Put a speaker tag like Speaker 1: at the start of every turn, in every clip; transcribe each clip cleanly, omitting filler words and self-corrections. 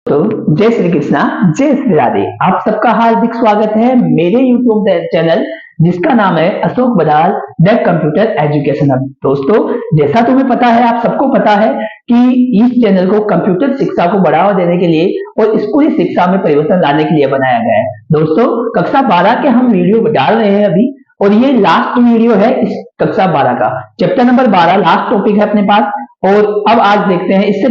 Speaker 1: तो जय श्री कृष्णा, जय श्री राधे। आप सबका हार्दिक स्वागत है मेरे यूट्यूब चैनल जिसका नाम है Ashok बदाल the computer education hub. दोस्तों, जैसा तुम्हें पता है, आप सबको पता है कि इस चैनल को कंप्यूटर शिक्षा को बढ़ावा देने के लिए और स्कूली शिक्षा में परिवर्तन लाने के लिए बनाया गया है। दोस्तों, कक्षा 12 के हम वीडियो डाल रहे हैं अभी, और ये लास्ट वीडियो है इस कक्षा 12 का। चैप्टर नंबर 12 लास्ट टॉपिक है अपने पास। और अब आज देखते हैं, इससे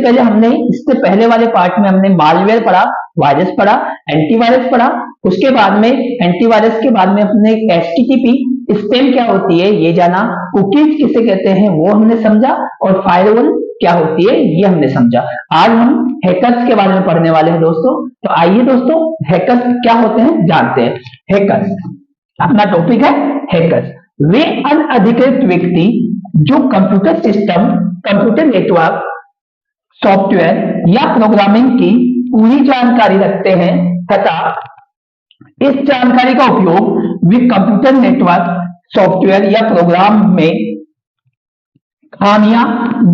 Speaker 1: पहले वाले पार्ट में हमने मालवेयर पढ़ा, वायरस पढ़ा, एंटीवायरस पढ़ा। उसके बाद में एंटीवायरस के बाद में हमने एचटीटीपी स्पैम क्या होती है ये जाना, कुकीज किसे कहते हैं वो हमने समझा, और फायरवॉल क्या होती है ये हमने समझा। आज हम हैकर्स के बारे में पढ़ने वाले हैं दोस्तों। तो आइए दोस्तों, हैकर्स क्या होते हैं जानते हैं। हैकर्स अपना टॉपिक है हैकर्स। वे अनधिकृत व्यक्ति जो computer system, computer network, software या प्रोग्रामिंग की पूरी जानकारी रखते हैं तथा इस जानकारी का उपयोग वे कंप्यूटर नेटवर्क, सॉफ्टवेयर या प्रोग्राम में खामियां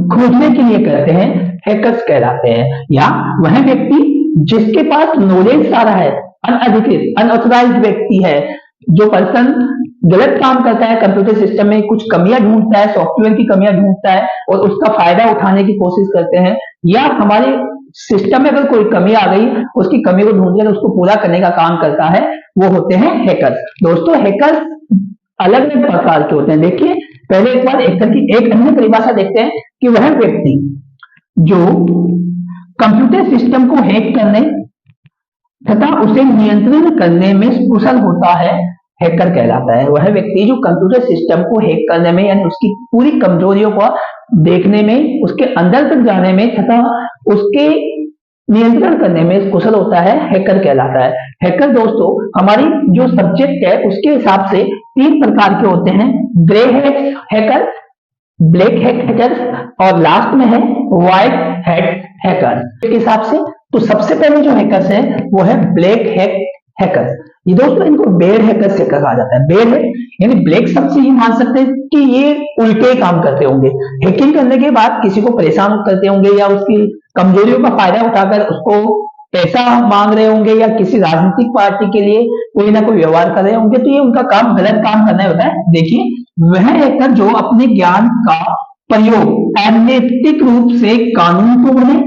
Speaker 1: खोजने के लिए करते हैं, हैकर्स कहलाते हैं। या वह व्यक्ति जिसके पास नॉलेज सारा है, अनअधिकृत अनऑथराइज्ड व्यक्ति है, जो पर्सन गलत काम करता है, कंप्यूटर सिस्टम में कुछ कमियां ढूंढता है, सॉफ्टवेयर की कमियां ढूंढता है और उसका फायदा उठाने की कोशिश करते हैं, या हमारे सिस्टम में अगर कोई कमी आ गई, उसकी कमी को ढूंढकर उसको पूरा करने का काम करता है, वो होते हैं हैकर्स। दोस्तों, हैकर्स अलग अलग प्रकार के होते हैं। देखिए, पहले एक बार हैकर की एक अन्य परिभाषा देखते हैं कि वह व्यक्ति जो कंप्यूटर सिस्टम को हैक करने तथा उसे नियंत्रण करने में कुशल होता है, हैकर कहलाता है। वह व्यक्ति जो कंप्यूटर सिस्टम को हैक करने में, यानी उसकी पूरी कमजोरियों को देखने में, उसके अंदर तक जाने में तथा उसके नियंत्रण करने में कुशल होता है, हैकर कहलाता है। हैकर दोस्तों, हमारी जो सब्जेक्ट है उसके हिसाब से 3 प्रकार के होते हैं। Grey hat hacker, black hat hacker और लास्ट में है व्हाइट हैट हैकर के हिसाब से। तो सबसे पहले जो हैकर्स है वो है ब्लैक हैट हैकर्स। ये दोस्तों, इनको बेड हैकर्स से कहा जाता है। बेड हैक यानी ब्लैक सबसे ये मान सकते हैं कि ये उल्टे काम करते होंगे। हैकिंग करने के बाद किसी को परेशान करते होंगे, या उसकी कमजोरियों का फायदा उठाकर उसको पैसा मांग रहे होंगे, या किसी राजनीतिक पार्टी के लिए कोई ना कोई व्यवहार कर रहे होंगे। तो ये उनका काम गलत काम करना होता है। देखिए, वह हैकर जो अपने ज्ञान का प्रयोग अनैतिक रूप से कानून तोड़ने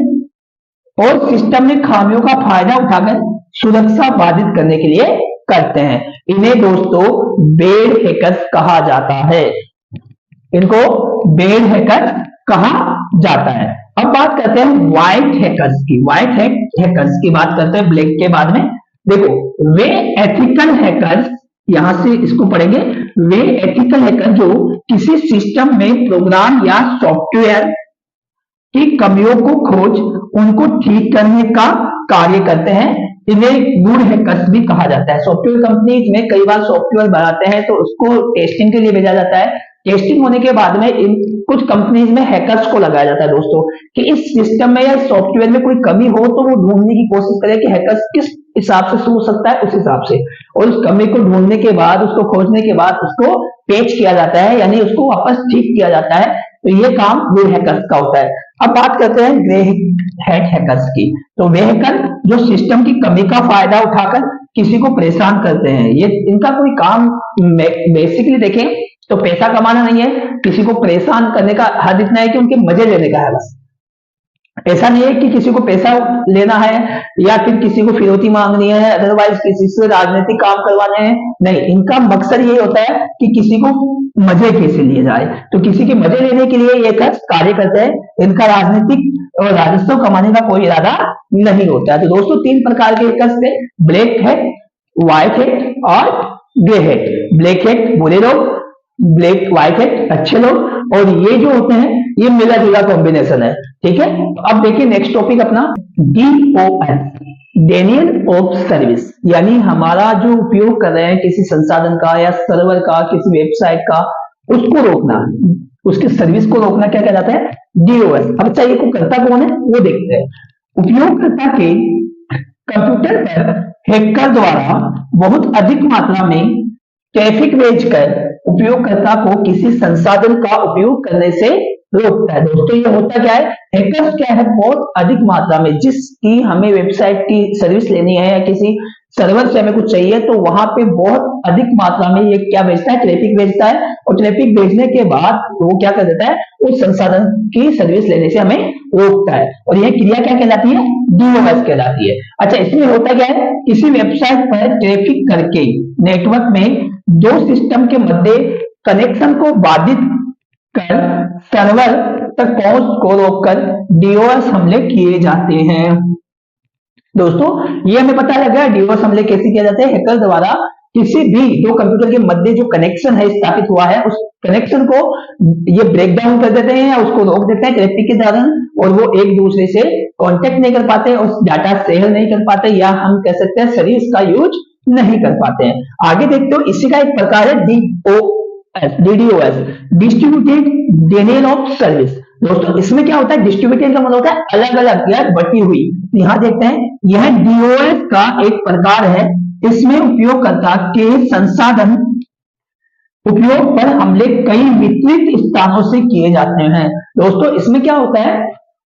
Speaker 1: और सिस्टम में खामियों का फायदा उठाकर सुरक्षा बाधित करने के लिए करते हैं, इन्हें दोस्तों बेड हैकर्स कहा जाता है। इनको बेड हैकर्स कहा जाता है। अब बात करते हैं व्हाइट हैकर्स की। व्हाइट हैकर्स की बात करते हैं ब्लैक के बाद में। देखो, वे एथिकल हैकर्स, यहां से इसको पढ़ेंगे। वे एथिकल हैकर जो किसी सिस्टम में प्रोग्राम या सॉफ्टवेयर की कमियों को खोज उनको ठीक करने का कार्य करते हैं, इन्हें गुड हैकर्स भी कहा जाता है। सॉफ्टवेयर कंपनीज में कई बार सॉफ्टवेयर बनाते हैं तो उसको टेस्टिंग के लिए भेजा जाता है। टेस्टिंग होने के बाद में कुछ कंपनीज में हैकर्स को लगाया जाता है दोस्तों, कि इस सिस्टम में या सॉफ्टवेयर में कोई कमी हो तो वो ढूंढने की कोशिश करे कि हैकर्स किस हिसाब से हो सकता है, उस हिसाब से, और उस कमी को ढूंढने के बाद, उसको खोजने के बाद उसको पेच किया जाता है, यानी उसको वापस ठीक किया जाता है। तो ये काम गुड हैकर्स का होता है। अब बात करते हैं ग्रे हैट हैकर्स की। तो वे हैकर जो सिस्टम की कमी का फायदा उठाकर किसी को परेशान करते हैं। ये इनका कोई काम बेसिकली देखें तो पैसा कमाना नहीं है, किसी को परेशान करने का हद इतना है कि उनके मजे लेने का है बस। ऐसा नहीं है कि किसी को पैसा लेना है या फिर किसी को फिरौती मांगनी है, अदरवाइज किसी से राजनीतिक काम करवाने हैं, नहीं। इनका मकसद ये होता है कि किसी को मजे कैसे लिए जाए, तो किसी के मजे लेने के लिए ये कार्य करते हैं। इनका राजनीतिक और राजस्व कमाने का कोई इरादा नहीं होता है। तो दोस्तों, 3 प्रकार के हैकर्स थे, ब्लैक हैट, व्हाइट हैट और ग्रे हैट। ब्लैक हैट बुरे लोग, ब्लैक व्हाइट हैट अच्छे लोग, और ये जो होते हैं ये मिला जुला कॉम्बिनेशन है, ठीक है। अब देखिए नेक्स्ट टॉपिक अपना DOS, डेनियल ऑफ सर्विस, यानी हमारा जो उपयोग कर रहे हैं किसी संसाधन का या सर्वर का, किसी वेबसाइट का, उसको रोकना, उसकी सर्विस को रोकना क्या कहलाता है, DOS। अब चाहिए को करता कौन है वो देखते हैं। उपयोगकर्ता के कंप्यूटर पर हैकर द्वारा बहुत अधिक मात्रा में ट्रैफिक भेजकर उपयोगकर्ता को किसी संसाधन का उपयोग करने से रोकता है। दोस्तों ये होता क्या है, हैकर्स क्या है, बहुत अधिक मात्रा में जिसकी हमें वेबसाइट की सर्विस लेनी है या किसी सर्वर से हमें कुछ चाहिए, तो वहां पे बहुत अधिक मात्रा में ये क्या भेजता है, ट्रैफिक भेजता है, और ट्रैफिक भेजने के बाद वो क्या कर देता है, उस संसाधन की सर्विस लेने से हमें रोकता है, और यह क्रिया क्या कहलाती है, डीओएस कहलाती है। अच्छा, इसमें होता क्या है, किसी वेबसाइट पर ट्रैफिक करके नेटवर्क में दो सिस्टम के मध्य कनेक्शन को बाधित कर सर्वर तक पहुंच को रोककर डीओएस हमले किए जाते हैं। दोस्तों ये हमें पता लग गया डीओएस हमले कैसे किए जाते हैं, हैकर द्वारा किसी भी दो कंप्यूटर के मध्य जो कनेक्शन है स्थापित हुआ है, उस कनेक्शन को ये ब्रेक डाउन कर देते हैं या उसको रोक देते हैं ट्रैफिक के कारण, और वो एक दूसरे से कांटेक्ट नहीं कर पाते, उस डाटा शेयर नहीं कर पाते, या हम कह सकते हैं सर्विस का यूज नहीं कर पाते हैं। आगे देखते हो, इसी का एक प्रकार है DDoS, distributed denial of service. दोस्तों इसमें क्या होता है, डिस्ट्रीब्यूटेड का मतलब होता है अलग अलग या बटी हुई। यहां देखते हैं, यह डीओएस का एक प्रकार है। इसमें उपयोगकर्ता के संसाधन उपयोग पर हमले कई वितरित स्थानों से किए जाते हैं। दोस्तों इसमें क्या होता है,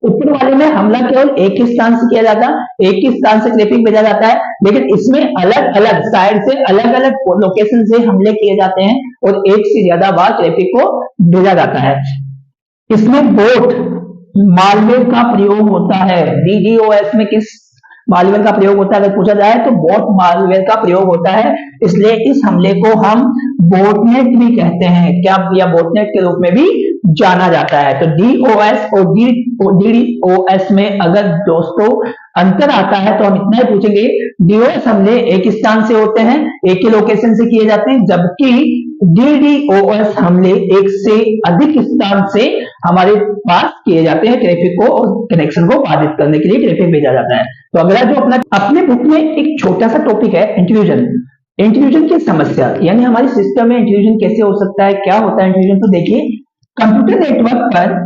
Speaker 1: ऊपर वाले में हमला केवल एक ही स्थान से किया जाता है, एक ही स्थान से ट्रैफिक भेजा जाता है, लेकिन इसमें अलग अलग साइड से अलग अलग लोकेशन से हमले किए जाते हैं और एक से ज्यादा बार ट्रैफिक को भेजा जाता है। इसमें बोट मालवेयर का प्रयोग होता है। डीडीओएस में किस मालवेयर का प्रयोग होता है अगर पूछा जाए तो बोट मालवेयर का प्रयोग होता है, इसलिए इस हमले को हम बोटनेट भी कहते हैं, क्या, या बोटनेट के रूप में भी जाना जाता है। तो डीओएस और डीडीओएस में अगर दोस्तों अंतर आता है तो हम इतना ही पूछेंगे, डीओएस हमले एक स्थान से होते हैं, एक ही लोकेशन से किए जाते हैं, जबकि डीडीओएस हमले एक से अधिक स्थान से हमारे पास किए जाते हैं, ट्रैफिक को और कनेक्शन को बाधित करने के लिए ट्रैफिक भेजा जाता है। तो अगला जो अपने बुक में एक छोटा सा टॉपिक है, इंट्रूजन। इंट्रूजन की समस्या, यानी हमारे सिस्टम में इंट्रूजन कैसे हो सकता है, क्या होता है इंट्रूजन। तो देखिए, कंप्यूटर नेटवर्क पर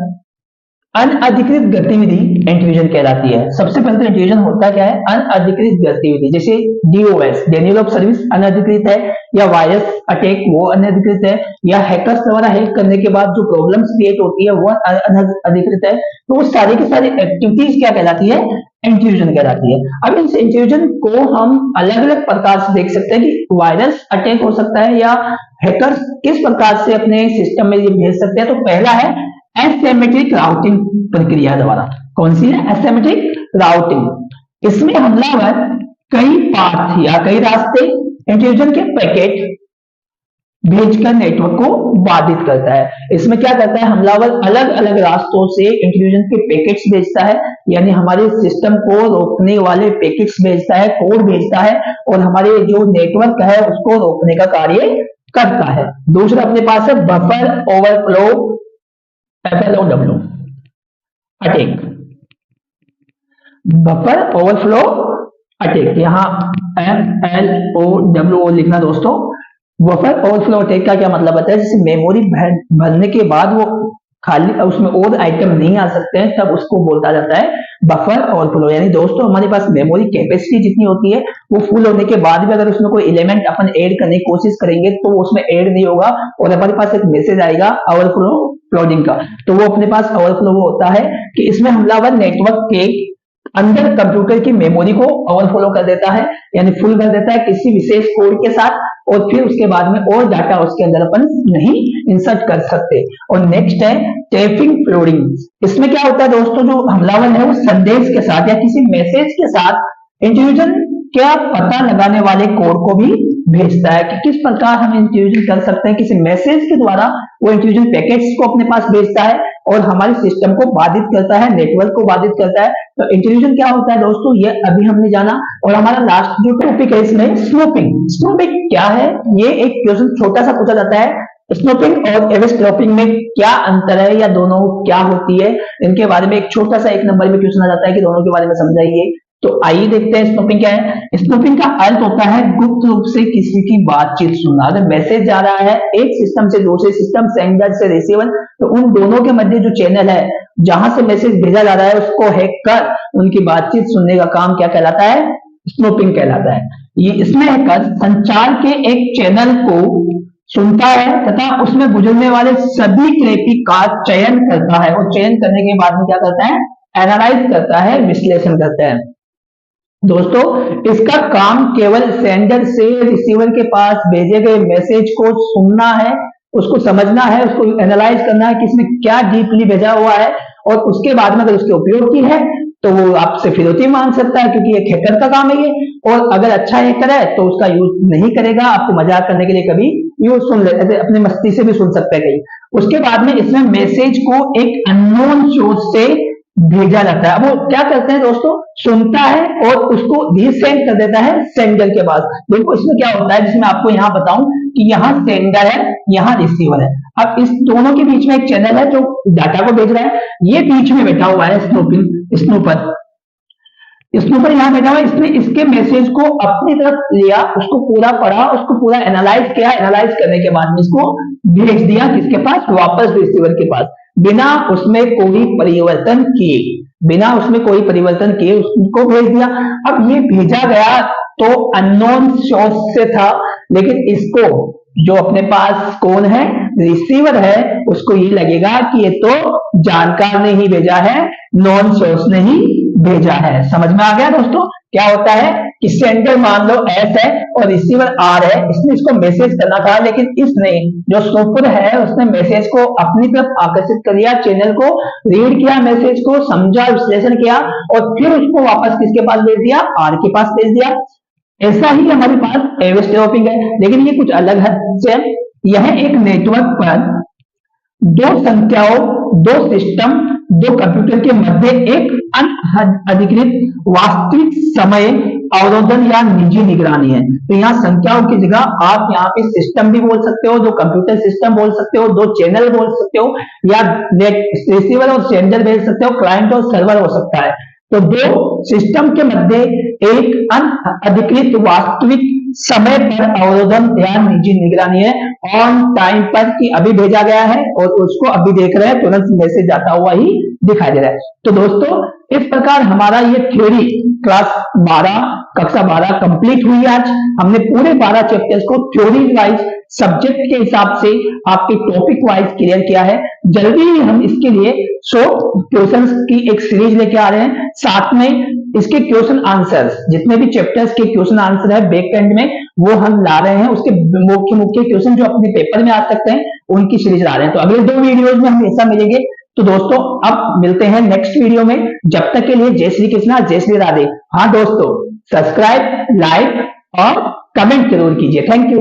Speaker 1: अनअधिकृत गतिविधि इंट्रूजन कहलाती है। सबसे पहले तो इंट्रूजन होता क्या है, अनअधिकृत गतिविधि, जैसे डीओएस डिनायल ऑफ सर्विस अनअधिकृत है, या वायरस अटैक वो अनअधिकृत है, या हैकर्स द्वारा हैक करने के बाद जो प्रॉब्लम्स क्रिएट होती है वो अनअधिकृत है। तो वो सारी की सारी एक्टिविटीज क्या कहलाती है, इंट्रूजन कहलाती है। अब इस इंट्रूजन को हम अलग अलग प्रकार से देख सकते हैं कि वायरस अटैक हो सकता है या हैकर्स किस प्रकार से अपने सिस्टम में ये भेज सकते हैं। तो पहला है एसिमेट्रिक राउटिंग प्रक्रिया द्वारा। कौन सी है, एसिमेट्रिक राउटिंग। इसमें हमलावर कई पाथ या कई रास्ते इंट्रूजन के पैकेट भेजकर नेटवर्क को बाधित करता है। इसमें क्या करता है, हमलावर अलग अलग रास्तों से इंट्रूजन के पैकेट्स भेजता है, यानी हमारे सिस्टम को रोकने वाले पैकेट्स भेजता है, कोड भेजता है, और हमारे जो नेटवर्क है उसको रोकने का कार्य करता है। दूसरा अपने पास है buffer overflow FLOW attack. Buffer overflow attack, यहां FLOW लिखना दोस्तों। बफर ओवरफ्लो अटैक का क्या मतलब होता है, जैसे मेमोरी भरने के बाद वो खाली, उसमें और आइटम नहीं आ सकते हैं, तब उसको बोलता जाता है बफर ओवरफ्लो। यानी दोस्तों हमारे पास मेमोरी कैपेसिटी जितनी होती है वो फुल होने के बाद भी अगर उसमें कोई एलिमेंट अपन ऐड करने की कोशिश करेंगे तो वो उसमें ऐड नहीं होगा, और हमारे पास एक मैसेज आएगा ओवरफ्लो फ्लोडिंग का, तो वो अपने पास ओवरफ्लो होता है कि इसमें हमलावर नेटवर्क के अंदर कंप्यूटर की मेमोरी को ओवरफ्लो कर देता है, यानी फुल कर देता है किसी विशेष कोड के साथ, और फिर उसके बाद में और डाटा उसके अंदर अपन नहीं इंसर्ट कर सकते। और नेक्स्ट है ट्रैफिक फ्लोडिंग। इसमें क्या होता है दोस्तों, जो हमलावर है वो संदेश के साथ या किसी मैसेज के साथ इंट्रूजन क्या पता लगाने वाले कोड को भी भेजता है कि किस प्रकार हम इंट्रूजन कर सकते हैं। किसी मैसेज के द्वारा वो इंट्रूजन पैकेट्स को अपने पास भेजता है और हमारे सिस्टम को बाधित करता है, नेटवर्क को बाधित करता है। तो इंट्रूजन क्या होता है दोस्तों, ये अभी हमने जाना। और हमारा लास्ट जो टॉपिक है इसमें स्नूपिंग। स्नूपिंग क्या है, ये एक क्वेश्चन छोटा सा पूछा जाता है, स्नूपिंग और एविस्ट्रॉपिंग में क्या अंतर है या दोनों क्या होती है, इनके बारे में एक छोटा सा 1 नंबर में क्वेश्चन आ जाता है कि दोनों के बारे में समझाइए। तो आइए देखते हैं स्नूपिंग क्या है। स्नूपिंग का अर्थ होता है गुप्त रूप से किसी की बातचीत सुनना। अगर मैसेज जा रहा है एक सिस्टम से दूसरे सिस्टम, सेंडर से रिसीवर, तो उन दोनों के मध्य जो चैनल है जहां से मैसेज भेजा जा रहा है उसको हैक कर उनकी बातचीत सुनने का काम क्या कहलाता है, स्नूपिंग कहलाता है। ये इसमें हैकर संचार के एक चैनल को सुनता है तथा उसमें गुजरने वाले सभी क्रिया का चयन करता है और चयन करने के बाद में क्या करता है, एनालाइज करता है, विश्लेषण करता है। दोस्तों इसका काम केवल सेंडर से रिसीवर के पास भेजे गए मैसेज को सुनना है, उसको समझना है, उसको एनालाइज करना है कि इसमें क्या डीपली भेजा हुआ है, और उसके बाद में अगर उसके उपयोग की है तो वो आपसे फिरौती मांग सकता है, क्योंकि एक हैकर का काम है ये। और अगर अच्छा हैकर है तो उसका यूज नहीं करेगा, आपको मजाक करने के लिए कभी यूज सुन ले, अपने मस्ती से भी सुन सकता है कहीं। उसके बाद में इसमें मैसेज को एक अननोन सोर्स से भेजा जाता है। अब वो क्या करते हैं दोस्तों, सुनता है और उसको रीसेंड कर देता है सेंडर के पास। देखो इसमें क्या होता है, जिसमें आपको यहां बताऊं कि यहाँ सेंडर है, यहाँ रिसीवर है। अब इस दोनों के बीच में एक चैनल है जो डाटा को भेज रहा है, ये बीच में बैठा हुआ है स्नूपर यहाँ बैठा हुआ है। इसने इसके मैसेज को अपनी तरफ लिया, उसको पूरा पढ़ा, उसको पूरा एनालाइज किया, एनालाइज करने के बाद में इसको भेज दिया किसके पास, वापस रिसीवर के पास, बिना उसमें कोई परिवर्तन किए, उसको भेज दिया। अब ये भेजा गया तो अननोन सोर्स से था, लेकिन इसको जो अपने पास कौन है, रिसीवर है, उसको ये लगेगा कि ये तो जानकार ने ही भेजा है, नॉन सोर्स ने ही भेजा है। समझ में आ गया दोस्तों, क्या होता है कि सेंडर मान लो एस है और रिसीवर आर है, इसने इसको मैसेज करना था, लेकिन इसने जो स्नूपर है उसने मैसेज को अपनी तरफ आकर्षित कर लिया, चैनल को रीड किया, मैसेज को समझा, विश्लेषण किया और फिर उसको वापस किसके पास भेज दिया, आर के पास भेज दिया। ऐसा ही हमारे पास एवरेज स्टॉपिंग है, लेकिन ये कुछ अलग है से। यह एक नेटवर्क पर दो संख्याओं, दो सिस्टम, दो कंप्यूटर के मध्य एक अनअधिकृत वास्तविक समय अवरोधन या निजी निगरानी है। तो यहाँ संख्याओं की जगह आप यहाँ पे सिस्टम भी बोल सकते हो, दो कंप्यूटर सिस्टम बोल सकते हो, दो चैनल बोल सकते हो, या नेट रिसीवर और सेंडर भेज सकते हो, क्लाइंट और सर्वर हो सकता है। तो दो सिस्टम के मध्य एक अनअधिकृत वास्तविक समय पर अवरोधन या निजी निगरानी है, ऑन टाइम पर कि अभी भेजा गया है और उसको अभी देख रहे हैं, तुरंत मैसेज आता हुआ ही दिखाई दे रहा है। तो दोस्तों इस प्रकार हमारा ये थ्योरी क्लास 12 कक्षा 12 कंप्लीट हुई। आज हमने पूरे 12 चैप्टर्स को थ्योरी वाइज सब्जेक्ट के हिसाब से आपके टॉपिक वाइज क्लियर किया है। जल्दी ही हम इसके लिए शॉर्ट क्वेश्चंस की एक सीरीज लेके आ रहे हैं, साथ में इसके क्वेश्चन आंसर्स, जितने भी चैप्टर्स के क्वेश्चन आंसर है बैक एंड में वो हम ला रहे हैं, उसके मुख्य क्वेश्चन जो अपने पेपर में आ सकते हैं उनकी सीरीज ला रहे हैं। तो अगले 2 वीडियोज में हम ऐसा मिलेंगे। तो दोस्तों अब मिलते हैं नेक्स्ट वीडियो में, जब तक के लिए जय श्री कृष्णा, जय श्री राधे। हाँ दोस्तों, सब्सक्राइब, लाइक और कमेंट जरूर कीजिए। Thank you.